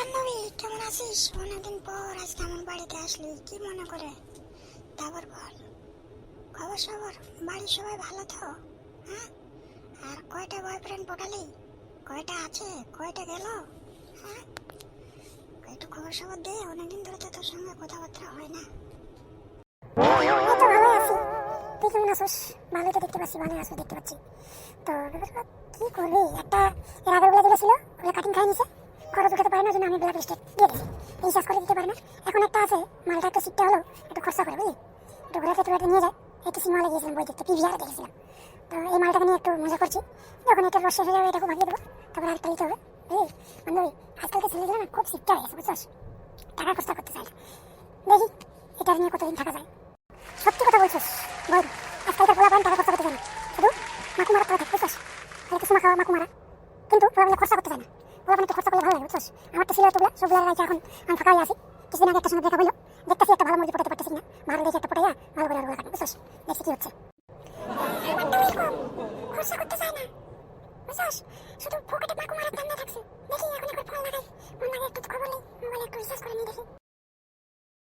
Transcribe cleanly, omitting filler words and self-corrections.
বান্ধবী, কেমন আছিস? অনেকদিন পর আজকে আমার বাড়িতে আসলি, কি মনে করে? তারপর বল, খবর সবর বাড়ির সবাই ভালো তো? হ্যাঁ, আর কয়টা বয়ফ্রেন্ড পটালি? কয়টা আছে, কয়টা গেল? হ্যাঁ, একটু খবর সবর দে, অনেকদিন ধরে তো তোর সঙ্গে কথাবার্তা হয় না। এই তো ভালোই আছি। তুই কেমন আছিস? ভালোই তো দেখতে পাচ্ছি, ভালোই আছো দেখতে পাচ্ছি। তো ব্যাপারটা কি করবি? একটা এর আগের গুলো যেগুলো ছিল ওগুলো কাটিং খাই নিছে, খরচ উঠাতে পারে না, জন্য আমি ব্ল্যাক লিস্টে দিয়ে দিয়েছি। রিচার্জ করে দিতে পারে না। এখন একটা আছে, মালটা একটু শিখতে হলো, একটু খরচা করে বুঝলি, একটু ঘুরে একটু নিয়ে যায়। একটু সিনেমা গিয়েছিলাম বই দেখতে, পিভিআর দেখেছিলাম। তো এই মালটাকে নিয়ে একটু মজা করছি। যখন এটা রস শেষ হয়ে যাবে এটাকে ভাগিয়ে দেবো, তারপর আরেকটা নিতে হবে। বুঝলি বান্ধবী, আজকালকার ছেলেগুলো না খুব শিখতে হয়ে গেছে, বুঝছস? টাকা খরচা করতে চায় না। দেখি এটা নিয়ে কতদিন থাকা যায়। সত্যি কথা বলছিস বল, আজকালকার পোলা পান টাকা খরচা করতে চায় না, শুধু মাকু মারা করে থাকে, বুঝছিস? খালি কিছু মাখা মাকু মারা, কিন্তু পোলা বলে খরচা করতে চায় না। পোলা পান একটু খরচা করলে ভালো লাগে, বুঝছিস? আমার তো ছিল তোগুলা সবগুলা রাইছে, এখন আমি ফাঁকা হয়ে আছি। কিছুদিন আগে একটা সঙ্গে দেখা হইলো, দেখতেছি একটা ভালো মুরগি পটাতে পারতেছি না, ভালো দেখে একটা পটাইয়া ভালো করে ওগুলো কাটে, বুঝছিস? দেখছি কি হচ্ছে। খরচা করতে চায় না, বুঝছিস? শুধু ফোকাটে মাকু মারা ধান্দা